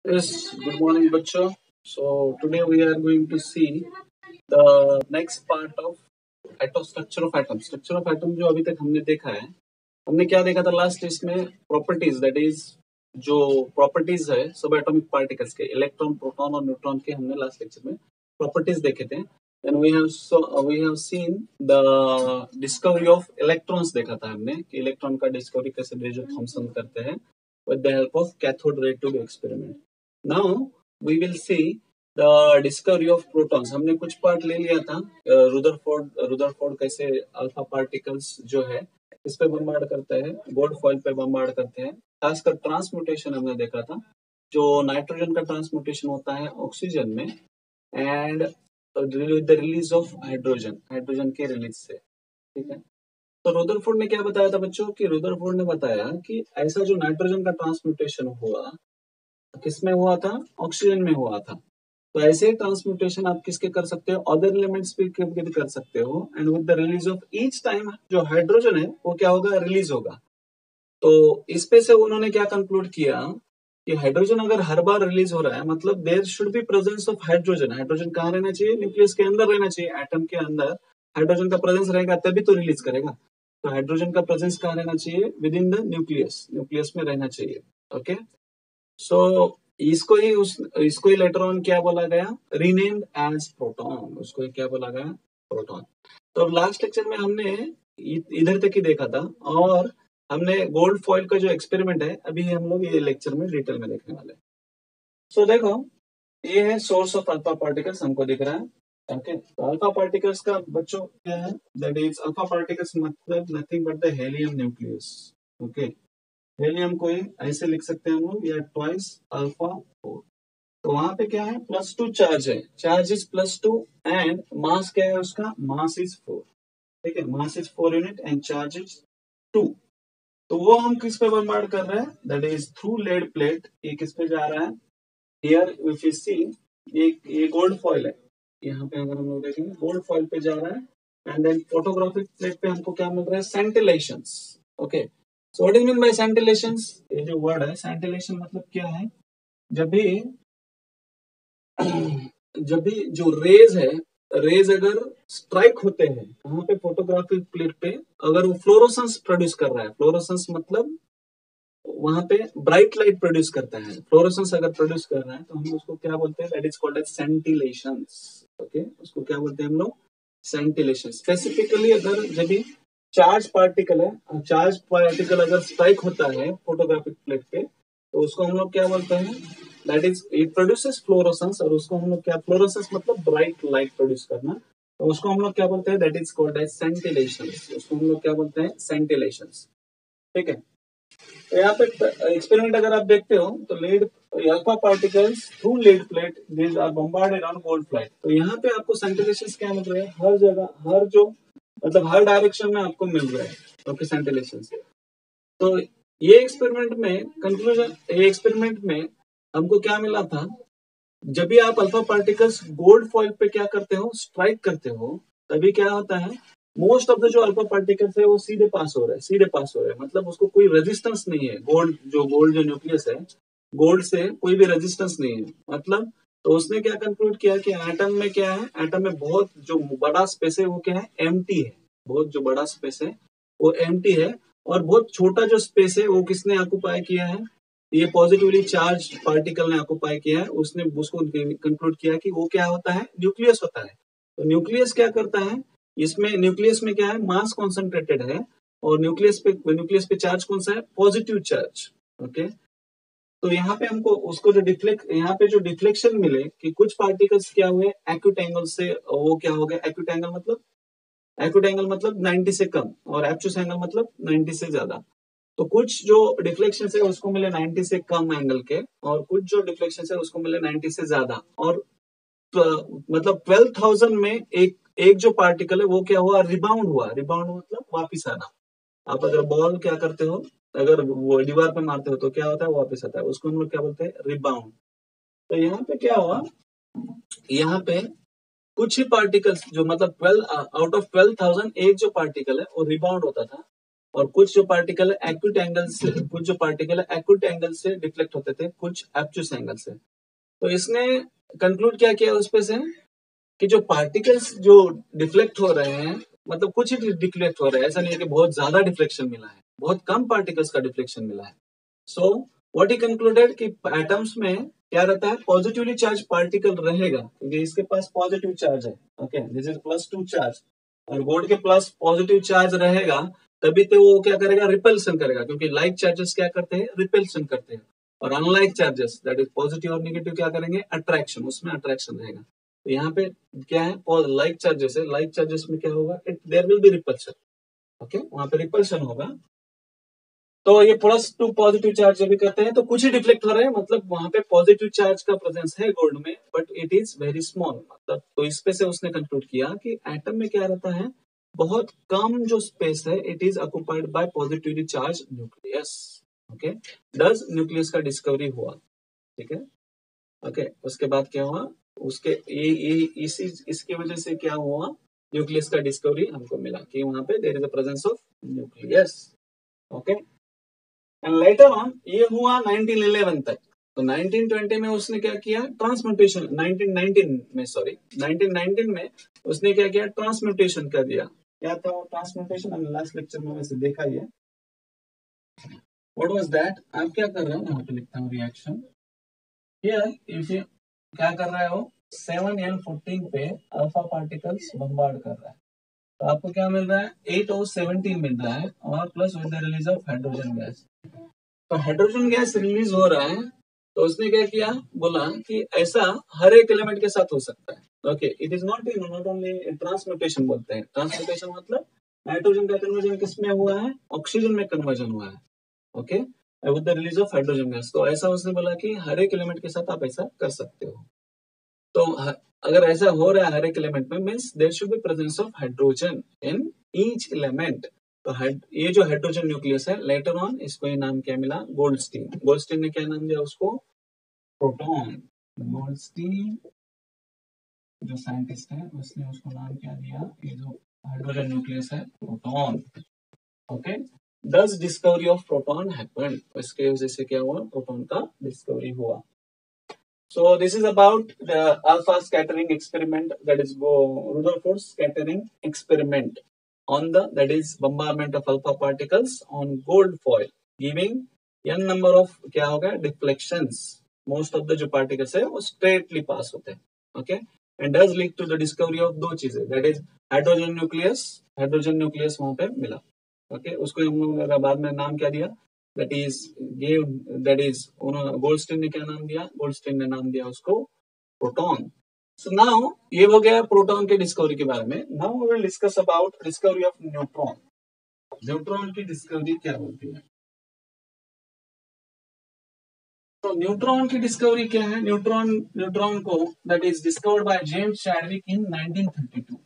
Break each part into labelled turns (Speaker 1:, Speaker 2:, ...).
Speaker 1: Yes, good morning, Bacho. So today we are going to see the next part of atom structure of atom. Structure of atom जो अभी तक हमने देखा है, हमने क्या देखा था लास्ट इसमें प्रॉपर्टीज दैट इज जो प्रॉपर्टीज है सब एटॉमिक पार्टिकल्स के इलेक्ट्रॉन प्रोटॉन और न्यूट्रॉन के हमने लास्ट लेक्चर में प्रॉपर्टीज देखे थे and we have seen the discovery of electrons देखा था हमने कि इलेक्ट्रॉन का डिस्कवरी कैसे जो थॉमसन करते हैं with the help of cathode ray tube experiment. Now we will see the discovery of protons. हमने कुछ पार्ट ले लिया था. रुदरफोर्ड कैसे अल्फा पार्टिकल्स जो है इस पे बम्बार्ड करते हैं, गोल्ड फॉइल पे बम्बार्ड करते हैं. खासकर ट्रांसम्यूटेशन हमने देखा था, जो नाइट्रोजन का ट्रांसम्यूटेशन होता है ऑक्सीजन में and with the release of hydrogen, hydrogen के रिलीज से. ठीक है. तो रुदरफोर्ड ने क्या बताया था बच्चों कि रुदरफोर्ड ने बताया कि ऐसा जो नाइट्रोजन का ट्रांसम्यूटेशन हुआ किसमें हुआ था, ऑक्सीजन में हुआ था. तो ऐसे ही ट्रांसम्यूटेशन आप किसके कर सकते हो, अदर एलिमेंट्स पे भी कर सकते हो and with the release of each time जो हाइड्रोजन है वो क्या होगा, रिलीज होगा. तो इस पे से उन्होंने क्या कंक्लूड किया कि हाइड्रोजन अगर हर बार रिलीज हो रहा है मतलब there should be presence of hydrogen. Hydrogen कहाँ रहना चाहिए, न्यूक्लियस के अंदर रहना चाहिए. एटम के अंदर हाइड्रोजन का प्रेजेंस रहेगा तभी तो रिलीज करेगा. तो हाइड्रोजन का प्रेजेंस कहाँ रहना चाहिए, with in the nucleus, nucleus में रहना चाहिए. ओके. सो इसको ही लेटर ऑन क्या बोला गया, रीनेम्ड एज प्रोटॉन. उसको ही क्या बोला गया, प्रोटॉन. तो लास्ट लेक्चर में हमने इधर तक ही देखा था और हमने गोल्ड फॉइल का जो एक्सपेरिमेंट है अभी हम लोग ये लेक्चर में डिटेल में देखने वाले हैं. सो देखो, ये है सोर्स ऑफ अल्फा पार्टिकल्स हमको दिख रहा है. ओके. तो अल्फा पार्टिकल्स का बच्चों क्या है, दैट इज अल्फा पार्टिकल्स मतलब nothing but the helium nucleus. Okay. Helium को ही ऐसे लिख सकते हैं हम लोग, या ट्वाइस अल्फा 4. तो वहां पे क्या है, +2 चार्ज है, चार्ज इज +2 एंड मास क्या है उसका, मास इज 4. ठीक है, mass is 4 unit and charge is 2. तो वो हम किस पे बम्बार्ड कर रहे हैं, that is through lead plate. ये किस पे जा रहा है, हियर इफ यू सी, ये गोल्ड फॉइल है. यहाँ पे अगर हम लोग देखेंगे गोल्ड फॉइल पे जा रहा है एंड देन फोटोग्राफिक प्लेट पे हमको क्या मिल रहा है, scintillations. Okay. So what is mean by scintillations, ये जो वर्ड है सेंटिलेशन मतलब क्या है, जब भी जब भी जो रेज है, रेज अगर स्ट्राइक होते हैं कहाँ पे, फोटोग्राफिक प्लेट पे, अगर वो फ्लोरोसेंस प्रोड्यूस कर रहा है, फ्लोरोसेंस मतलब वहां पे ब्राइट लाइट प्रोड्यूस करता है, फ्लोरोसेंस अगर प्रोड्यूस कर रहा है तो हम उसको क्या बोलते हैं, that is called as scintillations. Okay. उसको क्या बोलते हैं हम लोग, सेंटिलेशन. स्पेसिफिकली अगर जब भी चार्ज पार्टिकल है, चार्ज पार्टिकल अगर स्ट्राइक होता है फोटोग्राफिक प्लेट पे तो उसको हम लोग क्या बोलते हैं, that is it produces fluorescence. और उसको हम लोग क्या, फ्लोरोसेंस मतलब ब्राइट लाइट प्रोड्यूस करना, तो उसको हम लोग क्या बोलते हैं, दैट इज कॉल्ड एज सेंटिलेशंस. उसको हम लोग क्या बोलते हैं, सेंटिलेशंस. ठीक है. तो यहाँ पे एक्सपेरिमेंट अगर आप देखते हो तो lead alpha particles through lead plate these are bombarded on gold plate. तो यहाँ पे आपको सेंटिलेशंस क्या मिल रहे हैं, हर जगह, हर जो मतलब हर डायरेक्शन में आपको मिल रहा है. ओके, सेंटिलेशंस. तो ये एक्सपेरिमेंट में कंक्लूजन, ये एक्सपेरिमेंट में हमको क्या मिला था, जब भी आप अल्फा पार्टिकल्स गोल्ड फॉइल पे क्या करते हो, स्ट्राइक करते हो, तभी क्या होता है, मोस्ट ऑफ द जो अल्फा पार्टिकल्स है वो सीधे पास हो रहे हैं, सीधे पास हो रहे हैं. मतलब उसको कोई रेजिस्टेंस नहीं है. गोल्ड जो न्यूक्लियस है, गोल्ड से कोई भी रेजिस्टेंस नहीं है. मतलब तो उसने क्या कंक्लूड किया कि एटम में क्या है, एटम में बहुत जो बड़ा स्पेस है वो क्या है, एम्प्टी है. बहुत जो बड़ा स्पेस है वो एम्प्टी है. और बहुत छोटा जो स्पेस है वो किसने ऑक्युपाई किया है, ये पॉजिटिवली चार्ज पार्टिकल ने ऑक्युपाई किया है. उसने उसको कंक्लूड किया कि वो क्या होता है, न्यूक्लियस होता है. तो न्यूक्लियस क्या करता है, इसमें न्यूक्लियस में क्या है, मास कॉन्सेंट्रेटेड है और न्यूक्लियस पे चार्ज कौन सा है, पॉजिटिव चार्ज. ओके. तो यहाँ पे हमको उसको जो यहाँ पे जो डिफ्लेक्शन मिले कि कुछ पार्टिकल्स क्या हुए, एक्यूट एंगल से वो क्या हो गया, एक्यूट एंगल मतलब 90 से कम और एब्ट्यूस एंगल मतलब 90 से ज्यादा. तो कुछ जो डिफ्लेक्शन है उसको मिले 90 से कम एंगल के और कुछ जो डिफ्लेक्शन है उसको मिले 90 से ज्यादा. और मतलब 12,000 में एक एक जो पार्टिकल है वो क्या हुआ, रिबाउंड हुआ. रिबाउंड मतलब वापिस आना. आप अगर बॉल क्या करते हो, अगर वो दीवार पे मारते हो तो क्या होता है, वापिस आता है. उसको हम लोग क्या बोलते हैं, रिबाउंड. तो यहाँ पे क्या हुआ, यहाँ पे कुछ ही पार्टिकल्स जो मतलब 12 आउट ऑफ 12,000 एक जो पार्टिकल है वो रिबाउंड होता था और कुछ जो पार्टिकल एक्यूट एंगल से, कुछ जो पार्टिकल एक्यूट एंगल से डिफ्लेक्ट होते थे, कुछ एब्ट्यूस एंगल से। तो इसने कंक्लूड क्या किया उस पे से कि जो पार्टिकल्स जो डिफ्लेक्ट हो रहे हैं, मतलब कुछ ही डिफ्लेक्ट हो रहे हैं, ऐसा नहीं है कि बहुत ज्यादा डिफ्लेक्शन मिला है, बहुत कम पार्टिकल्स का डिफ्लेक्शन मिला है। सो व्हाट ही कंक्लूडेड कि एटम्स में क्या रहता है, पॉजिटिवली चार्ज पार्टिकल रहेगा क्योंकि इसके पास पॉजिटिव चार्ज है। ओके, दिस इज +2 चार्ज, और गोल्ड के पास पॉजिटिव चार्ज रहेगा तभी तो वो क्या करेगा, रिपल्सन करेगा, क्योंकि लाइक चार्जेस क्या करते हैं, रिपल्सन करते हैं, और unlike charges that is positive और नेगेटिव क्या करेंगे, अट्रैक्शन, उसमें अट्रैक्शन रहेगा। तो यहाँ पे क्या है, लाइक चार्जेस है, लाइक चार्जेस में क्या होगा, it there will be repulsion. Okay, वहां पे रिपल्शन होगा। तो ये +2 पॉजिटिव चार्ज जब भी करते हैं तो कुछ ही डिफ्लेक्ट हो रहे हैं, मतलब वहां पे पॉजिटिव चार्ज का प्रेजेंस है गोल्ड में, but it is very small. मतलब तो इस पे से उसने कंक्लूड किया कि एटम में क्या रहता है, बहुत कम जो स्पेस है, it is occupied by positively charge nucleus. Okay, 10 nucleus का डिस्कवरी हुआ। ठीक है, ओके, उसके बाद क्या हुआ, उसके इसी इसकी वजह से क्या हुआ, न्यूक्लियस का डिस्कवरी हमको मिला कि वहां पे there is a presence of nucleus. Okay, and later on ये हुआ 1911 तक। तो 1920 में उसने क्या किया, ट्रांसम्यूटेशन, 1919 में उसने क्या किया, ट्रांसम्यूटेशन कर दिया। क्या था वो ट्रांसम्यूटेशन, हमने लास्ट लेक्चर में वैसे देखा ही है। व्हाट वाज दैट, आप क्या कर रहे हो, यहाँ पे लिखता हूँ रिएक्शन हियर, इफ यू क्या कर रहे हो, 7n14 पे अल्फा पार्टिकल्स बम्बार्ड कर रहा है, तो आपको क्या मिल रहा है, 8O17 मिल रहा है, और plus with the release of hydrogen gas. तो हाइड्रोजन गैस रिलीज हो रहा है, तो उसने क्या किया, बोला कि ऐसा हर एक एलिमेंट के साथ हो सकता है। Okay, it is not only transmutation, बोलते हैं ट्रांसम्यूटेशन मतलब नाइट्रोजन का कन्वर्जन किसमें हुआ है, ऑक्सीजन में कन्वर्जन हुआ है। Okay, with the release of hydrogen gas. तो ऐसा उसने बोला कि हर एक एलिमेंट के साथ आप ऐसा कर सकते हो। तो अगर ऐसा हो रहा है हर एक एलिमेंट में, means there should be presence of hydrogen in each element. तो ये जो हाइड्रोजन न्यूक्लियस है, लेटर ऑन इसको ये नाम क्या मिला, गोल्डस्टीन। गोल्डस्टीन ने क्या नाम दिया उसको, प्रोटॉन। गोल्डस्टीन जो साइंटिस्ट है उसने उसको नाम क्या दिया, ये जो हाइड्रोजन न्यूक्लियस है, प्रोटॉन। ओके, दस डिस्कवरी ऑफ प्रोटॉन हैपेंड, इसके वजह से क्या हुआ, प्रोटॉन का डिस्कवरी हुआ। So this is about the alpha scattering experiment, that is Rutherford scattering experiment on the, that is bombardment of alpha particles on gold foil, giving n number of क्या होगा, deflections. Most of the जो particles है वो straightly pass होते हैं. Okay, and does lead to the discovery of दो चीजें, that is hydrogen nucleus वहां पे मिला. Okay, उसको हम लोग बाद में नाम क्या दिया, that is gave, that is Goldstein ने क्या नाम दिया, गोल्डस्टीन ने नाम दिया उसको प्रोटॉन। सो नाउ ये हो गया प्रोटॉन के डिस्कवरी के बारे में। Now we will discuss about discovery of neutron. Neutron की डिस्कवरी क्या होती है, तो न्यूट्रॉन की डिस्कवरी क्या है, न्यूट्रॉन को that is discovered by James Chadwick in 1932।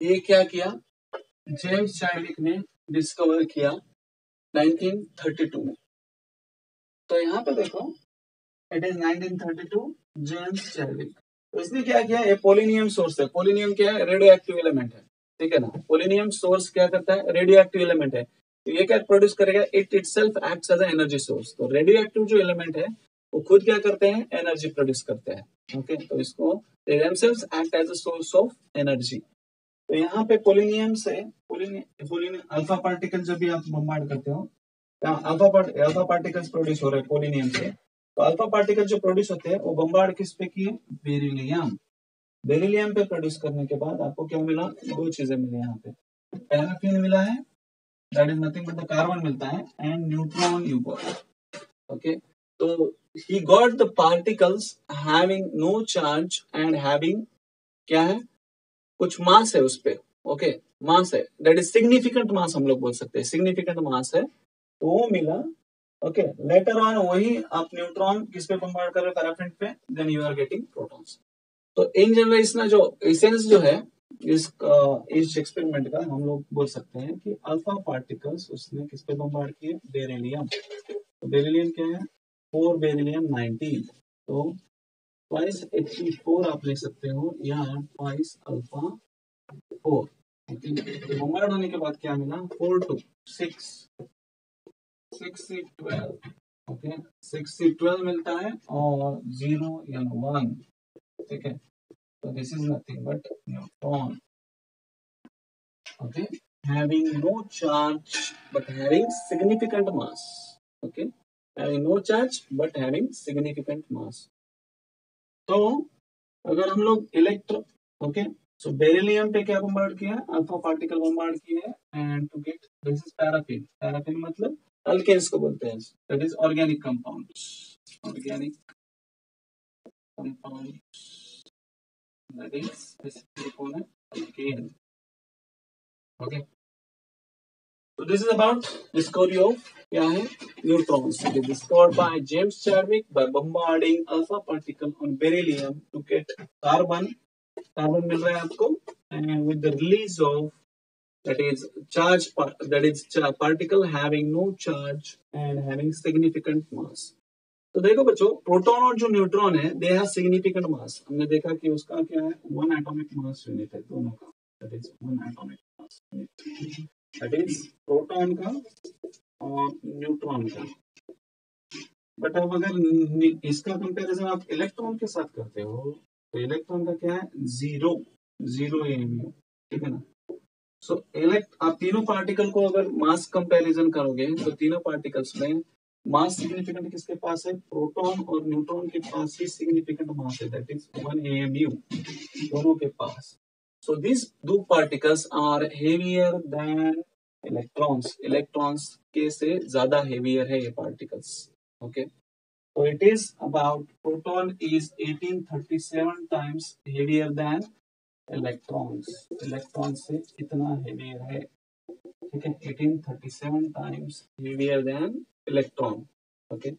Speaker 1: ये क्या किया, जेम्स चैडविक ने डिस्कवर किया 1932 में। तो यहाँ पे देखो, इट इज 1932, जेम्स चैडविक। तो इसने क्या किया, ये पोलिनियम सोर्स है। पोलिनियम क्या है, रेडियो एक्टिव एलिमेंट है, ठीक है ना। पोलिनियम सोर्स क्या करता है, रेडियो एक्टिव एलिमेंट है। तो ये क्या प्रोड्यूस करेगा, it itself acts as energy source. तो रेडियो एक्टिव जो एलिमेंट है वो खुद क्या करते हैं, एनर्जी प्रोड्यूस करते हैं। ओके, तो इसको they themselves act as a source of energy. तो यहाँ पे पोलिनियम से पोलिनियम अल्फा पार्टिकल जब भी आप बम्बार्ड करते हो, अल्फा पार्टिकल्स प्रोड्यूस हो रहे हैं पोलिनियम से। तो अल्फा पार्टिकल जो प्रोड्यूस होते हैं वो बम्बार्ड किस पे किए, बेरिलियम। बेरिलियम पे प्रोड्यूस करने के बाद आपको क्या मिला, दो चीजें मिली यहाँ पे, पैराफिन मिला है, that is nothing but the carbon मिलता है, and neutron you got. Okay, तो he got the particles having no charge and having क्या है, कुछ मास है उस पे। ओके, मास है, दैट इज सिग्निफिकेंट मास, हम लोग बोल सकते हैं सिग्निफिकेंट मास है, तो वो मिला। ओके, लेटर ऑन वही आप न्यूट्रॉन किस पे बम्बार्ड कर रहे हो, पैराफिन पे, then you are getting protons. तो इन जनरल इसमें जो एसेंस जो है इस एक्सपेरिमेंट का, हम लोग बोल सकते हैं कि अल्फा पार्टिकल्स उसने किस पे बम्बार्ड किए, बेरिलियम। तो बेरिलियम क्या है, 4 बेरिलियम 19। तो ट्वाइस 84 आप ले सकते हो, या ट्वाइस अल्फा 4। बॉम्बार्ड होने के बाद क्या मिला, 4 2 6 6 से 12, ओके 6 से 12 मिलता है और 0 या 1, ठीक है। तो this is nothing but neutron, okay, having no charge but having significant mass, okay, having no charge but having significant mass. तो अगर हम लोग इलेक्ट्रो, ओके, सो बेरिलियम पे क्या बम्बार्ड किया है, अल्फा पार्टिकल बम्बार्ड किया है and to get this is paraffin, paraffin मतलब अल्केन्स को बोलते हैं, that is organic compounds, organic compounds, that is basically कौन है, alkane, okay. So this is about discovery of क्या है, neutrons. It is discovered by James Chadwick by bombarding alpha particle on beryllium to get carbon. Carbon मिल रहा है आपको, and with the release of that is charge, that is particle having no charge and having significant mass. तो देखो बच्चों, proton और जो neutron है they have significant मास। हमने देखा कि उसका क्या है, 1 एटॉमिक मास यूनिट है दोनों का, that is 1 atomic mass unit, that is proton का और न्यूट्रॉन का। बट अब अगर इसका कंपैरिजन आप इलेक्ट्रॉन के साथ करते हो तो इलेक्ट्रॉन का क्या है, 0 0 एमयू, ठीक है ना। सो आप तीनों पार्टिकल को अगर मास कंपैरिजन करोगे तो तीनों पार्टिकल्स में मास सिग्निफिकेंट किसके पास है, प्रोटॉन और न्यूट्रॉन के पास ही सिग्निफिकेंट मास है, दैट इज 1 एमयू दोनों के पास। सो दिस दो particles are heavier than electrons, electrons के से ज्यादा हेवियर है ये particles, okay. So it is about, proton is 1837 times heavier than electrons, electrons से कितना heavier है, ठीक है, 1837 times heavier than electron, okay.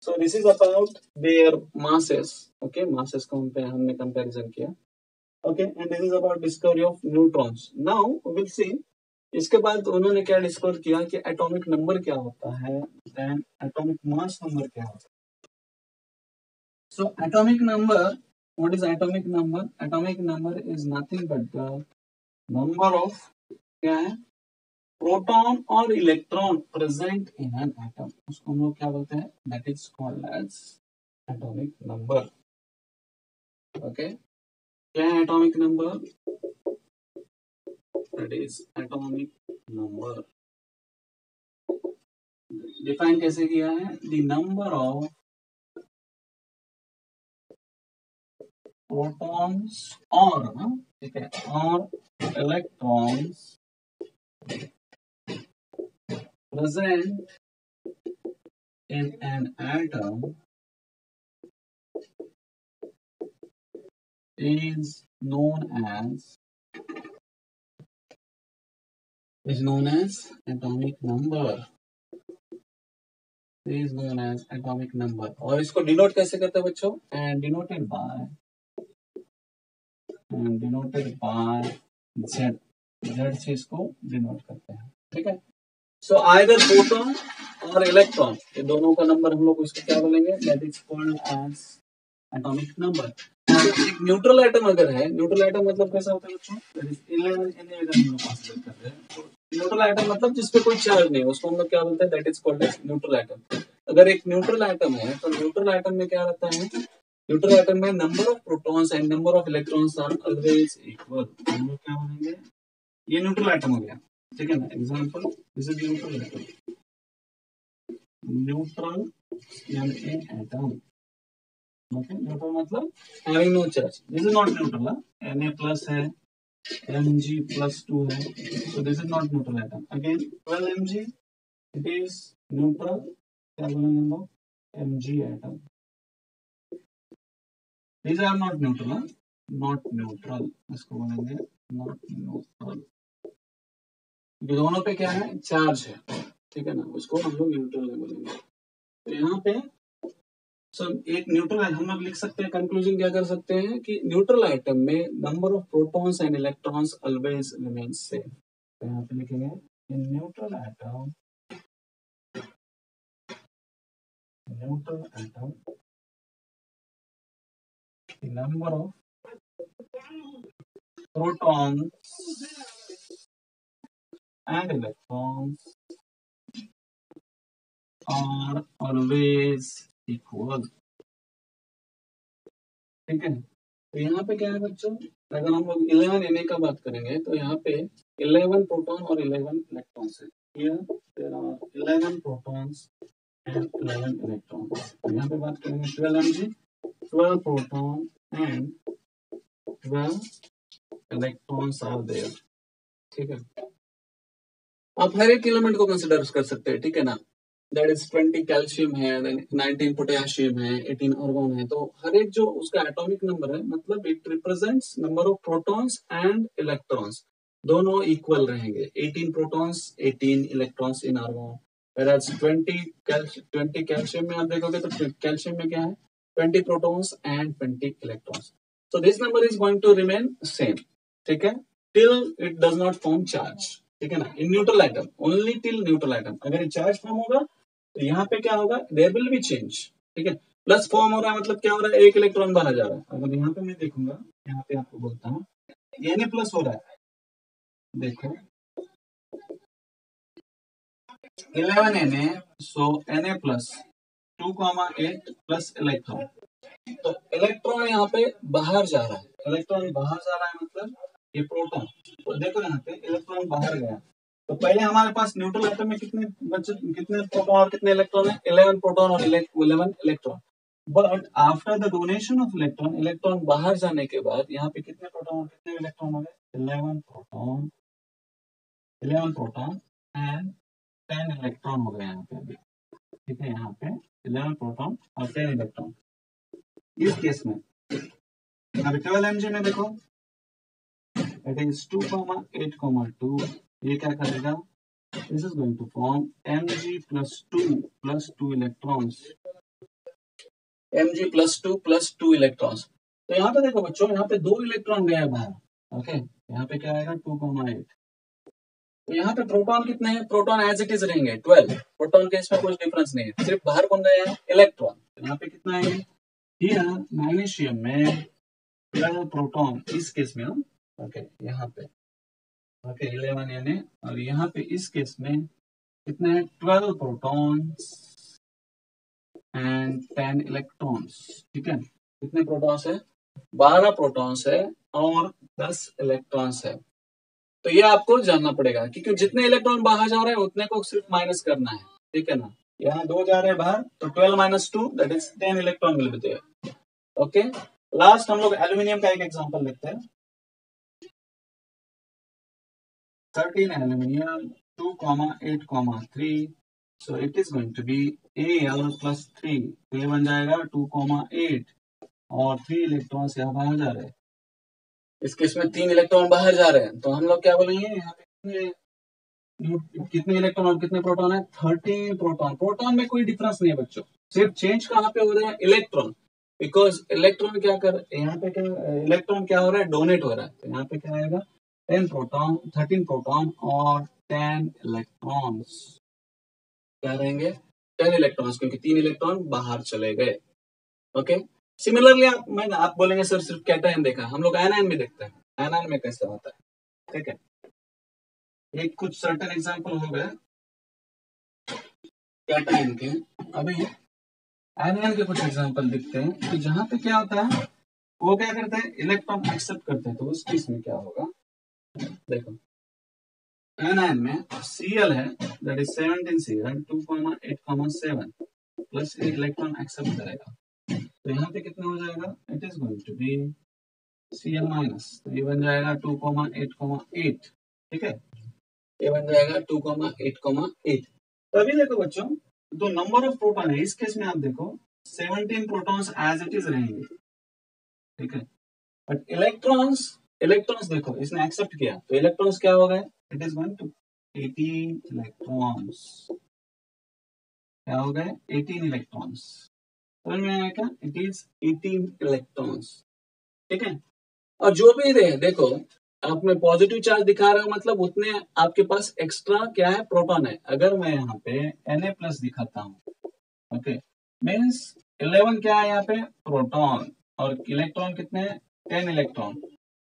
Speaker 1: So this is about their masses, okay, masses को हमने comparison किया, okay, and this is about discovery of neutrons. Now we will see इसके बाद उन्होंने क्या डिस्कवर किया कि एटॉमिक नंबर क्या होता है, देन एटॉमिक मास नंबर क्या होता है। So atomic number, what is atomic number? Atomic number is nothing but the number of क्या है, प्रोटॉन और electron present in an atom, उसको हम लोग क्या बोलते हैं, that is called as atomic number, okay. क्या है atomic number, that is atomic number, define कैसे किया है, द नंबर ऑफ प्रोटॉन्स और, ठीक है, और electrons present in an atom is known as atomic number, is known as atomic number। और इसको डिनोट कैसे करते हैं बच्चों, and denoted by z, z से इसको डिनोट करते हैं, ठीक है। सो आइदर प्रोटॉन और इलेक्ट्रॉन, ये दोनों का नंबर हम लोग इसको क्या बोलेंगे, that is called as atomic number. एक न्यूट्रल एटम अगर है, न्यूट्रल एटम मतलब कैसा होता है बच्चों, दैट इज 11 अगर हम लोग कंसीडर कर रहे हैं तो न्यूट्रल एटम मतलब जिसपे कोई चार्ज नहीं है उसको हम लोग क्या बोलते हैं, that is called as neutral atom. अगर एक न्यूट्रल एटम है तो न्यूट्रल एटम में क्या रहता है, न्यूट्रल एटम में number of protons and number of electrons are always equal, हम लोग क्या बोलेंगे, ये न्यूट्रल एटम हो गया, ठीक है ना। Example, this is neutral atom, neutral atom, okay, neutral मतलब having no charge, this is not neutral, Na plus है, Mg प्लस 2 है, so this is not neutral atom, again 12 Mg, it is neutral, क्या बोलेंगे हम लोग, Mg atom, these are not neutral, not neutral, इसको बोलेंगे not neutral, दोनों पे क्या है, चार्ज है, ठीक है ना, उसको हम लोग न्यूट्रल बोलेंगे। तो यहाँ पे एक न्यूट्रल हम लोग लिख सकते हैं, कंक्लूजन क्या कर सकते हैं कि न्यूट्रल आइटम में number of protons and electrons always remain same. तो यहाँ पे लिखेंगे इन neutral item the number of protons and electrons are always equal। ठीक है, तो यहाँ पे क्या है बच्चों, अगर हम लोग 11 Na का बात करेंगे तो यहाँ पे 11 प्रोटॉन और 11 इलेक्ट्रॉन्स है। Here there are 11 protons and 11 electrons। तो यहाँ पे बात करेंगे 12 Mg, 12 proton and 12 electrons are there। ठीक है, आप हर एक एलिमेंट को कंसिडर कर सकते हैं, ठीक है ना। दैट इज 20 कैल्शियम है, 19 पोटेशियम है, 18 आर्गन है। तो हर एक जो उसका एटॉमिक नंबर है, मतलब it represents number of protons and electrons, दोनों इक्वल रहेंगे। 18 protons 18 electrons in argon, whereas 20 calcium में आप देखोगे तो कैल्शियम में क्या है, 20 protons and 20 electrons. So this number is going to remain same, ठीक है, till it does not form charge. ठीक है ना, in neutral atom, only till neutral atom. अगर चार्ज फॉर्म होगा तो यहाँ पे क्या होगा, देयर विल बी चेंज। ठीक है, प्लस फॉर्म हो रहा है मतलब क्या हो रहा है, एक इलेक्ट्रॉन बाहर जा रहा है। अगर यहाँ पे मैं देखूंगा, यहाँ पे आपको बोलता हूँ Na प्लस हो रहा है, देखो 11 Na, सो Na प्लस 2,8 प्लस इलेक्ट्रॉन। तो इलेक्ट्रॉन यहाँ पे बाहर जा रहा है, इलेक्ट्रॉन बाहर जा रहा है मतलब ये प्रोटॉन। तो देखो यहाँ पे इलेक्ट्रॉन बाहर गया, तो पहले हमारे पास न्यूट्रल एटम में कितने प्रोटॉन और कितने इलेक्ट्रॉन है, 11 प्रोटॉन और 11 electron. But after the donation of electron, electron बाहर जाने के बाद यहाँ पे कितने प्रोटॉन और कितने इलेक्ट्रॉन हो गए, 11 प्रोटॉन एंड 10 इलेक्ट्रॉन हो गए यहाँ पे अभी। ठीक है, यहाँ पे 11 प्रोटॉन और 10 इलेक्ट्रॉन। इस केस में यहाँ पे 12 Mg में देखो इट इज 2,8,2, ये क्या करेगा, this is going to form Mg plus 2 electrons, Mg plus 2 electrons. तो यहाँ पे देखो बच्चों, यहाँ पे 2 इलेक्ट्रॉन गए बाहर। ओके, यहाँ पे क्या आएगा 2,8। तो यहाँ पे प्रोटॉन कितने हैं, प्रोटॉन एज इट इज रहेंगे 12, प्रोटॉन के इसमें कुछ डिफरेंस नहीं है, सिर्फ बाहर कौन गया है, इलेक्ट्रॉन। तो यहाँ पे कितना है, हियर मैग्नीशियम में 12 प्रोटॉन, इस केस में हम ओके यहाँ पे ओके 11 Na, और यहाँ पे इस केस में कितने हैं, 12 प्रोटॉन्स एंड 10 इलेक्ट्रॉन्स। ठीक है, कितने प्रोटॉन्स है, 12 प्रोटॉन्स है और 10 इलेक्ट्रॉन्स है। तो ये आपको जानना पड़ेगा, क्योंकि जितने इलेक्ट्रॉन बाहर जा रहे हैं उतने को सिर्फ माइनस करना है। ठीक है ना, यहाँ 2 जा रहे हैं बाहर, तो 12 minus 2 that is 10 electron will be there. Okay, last हम लोग एल्यूमिनियम का एक एग्जांपल देखते हैं। 13 aluminium 2,8,3, so it is going to be Al plus 3, तो ये बन जाएगा 2,8 और 3 इलेक्ट्रॉन्स यहाँ बाहर जा रहे हैं। इस केस में 3 इलेक्ट्रॉन बाहर जा रहे हैं, तो हम लोग क्या बोलेंगे, यहाँ पे कितने इलेक्ट्रॉन और कितने प्रोटॉन है, 13 प्रोटॉन। प्रोटॉन में कोई डिफरेंस नहीं है बच्चों, सिर्फ चेंज कहाँ पे हो रहा है, इलेक्ट्रॉन। बिकॉज इलेक्ट्रॉन क्या कर, यहाँ पे क्या इलेक्ट्रॉन क्या हो रहा है, डोनेट हो रहा है। तो यहाँ पे क्या आएगा, 10 प्रोटॉन 13 प्रोटॉन और 10 इलेक्ट्रॉन्स, क्या रहेंगे, 10 इलेक्ट्रॉन्स, क्योंकि 3 इलेक्ट्रॉन बाहर चले गए। ओके, सिमिलरली आप बोलेंगे सर सिर्फ कैटायन देखा, हम लोग आयनायन भी देखते हैं, आयनायन में कैसे होता है। ठीक है, एक कुछ सर्टेन एग्जांपल हो गए कैटायन के। अभी आयनायन के कुछ एग्जांपल दिखते हैं, तो जहां पे क्या होता है, वो क्या करते हैं, इलेक्ट्रॉन एक्सेप्ट करते हैं। तो उस केस में क्या होगा, देखो आयनायन में Cl है, that is 17 Cl 2,8,7 plus electron accept करेगा। तो यहाँ पे कितना हो जाएगा, it is going to be Cl minus, तो ये बन जाएगा 2,8,8। ठीक है, ये बन जाएगा 2,8,8। तो अभी देखो बच्चों, तो नंबर ऑफ प्रोटॉन है, इस केस में आप देखो 17 प्रोटॉन्स एज इट इज रहेंगे। ठीक है, बट इलेक्ट्रॉन्स देखो इसने एक्सेप्ट किया, तो इलेक्ट्रॉन्स क्या हो गए, it is going to 18 electrons, क्या हो गए 18 इलेक्ट्रॉन्स। समझ में आया क्या, इट इज 18 इलेक्ट्रॉन्स। ठीक है, और जो भी रहे देखो, आपने पॉजिटिव चार्ज दिखा रहे हो मतलब उतने आपके पास एक्स्ट्रा क्या है, प्रोटॉन है। अगर मैं यहाँ पे Na प्लस दिखाता हूँ, ओके, मीन्स 11 क्या है यहाँ पे, प्रोटॉन, और इलेक्ट्रॉन कितने हैं, 10 इलेक्ट्रॉन।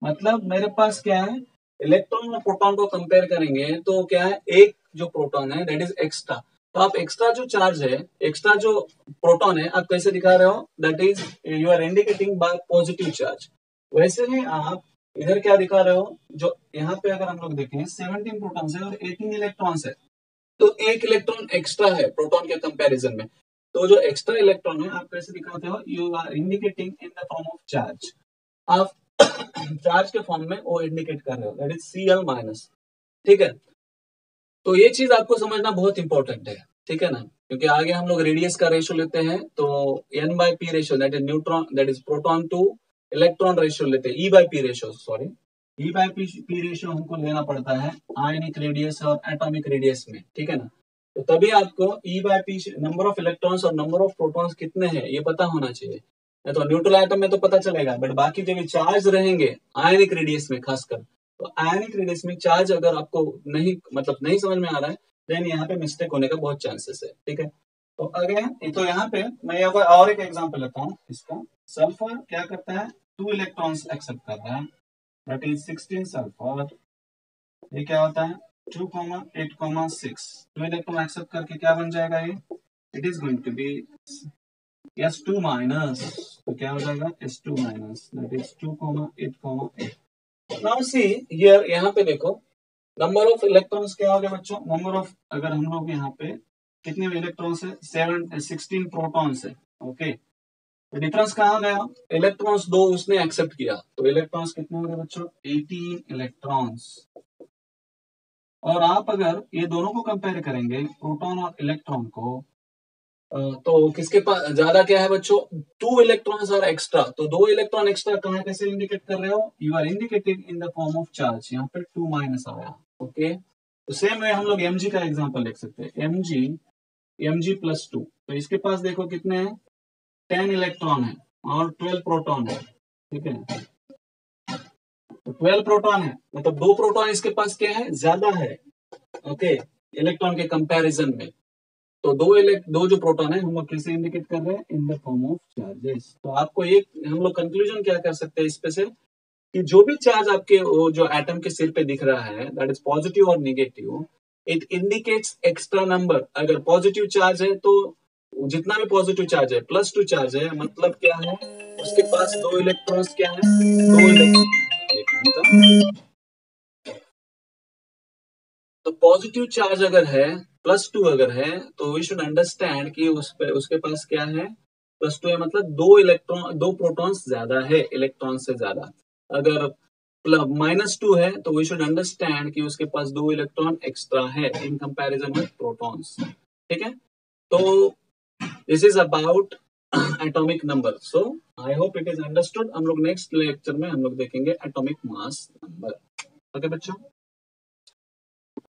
Speaker 1: मतलब मेरे पास क्या है, इलेक्ट्रॉन और प्रोटॉन को कंपेयर करेंगे तो क्या है, एक जो प्रोटॉन है दैट इज एक्स्ट्रा, तो आप एक्स्ट्रा जो चार्ज है, एक्स्ट्रा जो प्रोटॉन है, आप कैसे दिखा रहे हो, that is you are indicating by positive charge. वैसे ही आप इधर क्या दिखा रहे हो, जो यहाँ पे अगर हम लोग देखें 17 प्रोटॉन्स है और 18 इलेक्ट्रॉन्स है, तो एक इलेक्ट्रॉन एक्स्ट्रा है प्रोटॉन के कंपैरिजन में। तो जो एक्स्ट्रा इलेक्ट्रॉन है आप कैसे दिखाते हो, you are indicating in the form of charge, आप चार्ज के फॉर्म में वो इंडिकेट कर रहे हो, दैट इज Cl माइनस। ठीक है, तो ये चीज आपको समझना बहुत इंपॉर्टेंट है, ठीक है ना, क्योंकि आगे हम लोग रेडियस का रेशियो लेते हैं, तो N/P ratio that is neutron, that is proton two electron ratio लेते हैं, E/P ratio, sorry E/P ratio हमको लेना पड़ता है आयनिक रेडियस और एटॉमिक रेडियस में, ठीक है ना। तो तभी आपको E/P नंबर ऑफ इलेक्ट्रॉन्स और नंबर ऑफ प्रोटॉन्स कितने हैं ये पता होना चाहिए। तो न्यूट्रल एटम में तो पता चलेगा, बट बाकी जो भी चार्ज रहेंगे आयनिक रेडियस में खासकर, तो आयनिक रेडियस में चार्ज अगर आपको नहीं मतलब नहीं समझ में आ रहा है, देन यहाँ पे मिस्टेक होने का बहुत चांसेस है, ठीक है। तो अगेन तो यहाँ पे मैं यहाँ पर और एक एग्जांपल लेता हूँ इसका। सल्फर क्या करता है, 2 इलेक्ट्रॉन्स एक्सेप्ट कर रहा है, दैट इज 16 सल्फर। ये क्या होता है 2,8,6, 2 इलेक्ट्रॉन एक्सेप्ट करके क्या बन जाएगा ये, it is going to be S2 minus, तो क्या हो जाएगा S2 minus, that is 2,8,8। Now see here, यहाँ पे देखो नंबर ऑफ इलेक्ट्रॉन्स क्या हो गया बच्चों, नंबर ऑफ अगर हम लोग यहाँ पे कितने इलेक्ट्रॉन्स है, 16 प्रोटॉन्स है, ओके। तो डिफरेंस कहाँ गया, इलेक्ट्रॉन्स दो उसने एक्सेप्ट किया, तो इलेक्ट्रॉन्स कितने हो गए बच्चों, 18 इलेक्ट्रॉन्स। और आप अगर ये दोनों को कंपेयर करेंगे, प्रोटॉन और इलेक्ट्रॉन को, तो किसके पास ज्यादा क्या है बच्चों, 2 इलेक्ट्रॉन्स आर एक्स्ट्रा, तो 2 इलेक्ट्रॉन एक्स्ट्रा कहाँ कैसे इंडिकेट कर रहे हो, you are indicating in the form of charge, यहाँ पे 2 माइनस आया, ओके। तो सेम वे हम लोग mg का एग्जांपल लिख सकते हैं, mg+2, तो इसके पास देखो कितने हैं, 10 इलेक्ट्रॉन है और 12 प्रोटॉन है, ठीक है। तो 12 प्रोटॉन है, मतलब 2 प्रोटॉन इसके पास क्या है, ज्यादा है, ओके, इलेक्ट्रॉन के कंपैरिजन में। तो दो जो प्रोटॉन है हम लोग कैसे इंडिकेट कर रहे हैं, इन द फॉर्म ऑफ चार्जेस। तो आपको एक हम लोग कंक्लूजन क्या कर सकते हैं इस पे से, कि जो भी चार्ज आपके वो जो एटम के सिर पे दिख रहा है, दैट इज पॉजिटिव और negative, it indicates extra number. अगर पॉजिटिव चार्ज है तो जितना भी पॉजिटिव चार्ज है, +2 चार्ज है, मतलब क्या है, उसके पास 2 इलेक्ट्रॉन्स क्या है, 2 इलेक्ट्रॉन। तो पॉजिटिव चार्ज अगर है, +2 अगर है, तो वी शुड अंडरस्टैंड कि उस पे उसके पास क्या है, +2 है, मतलब 2 प्रोटॉन्स ज्यादा है इलेक्ट्रॉन से ज्यादा। अगर -2 है तो वी शुड अंडरस्टैंड कि उसके पास 2 इलेक्ट्रॉन एक्स्ट्रा है इन कंपैरिजन विद प्रोटॉन्स, ठीक है। तो this is about atomic number, so I hope it is understood. हम लोग नेक्स्ट लेक्चर में हम लोग देखेंगे एटॉमिक मास नंबर, ओके बच्चों।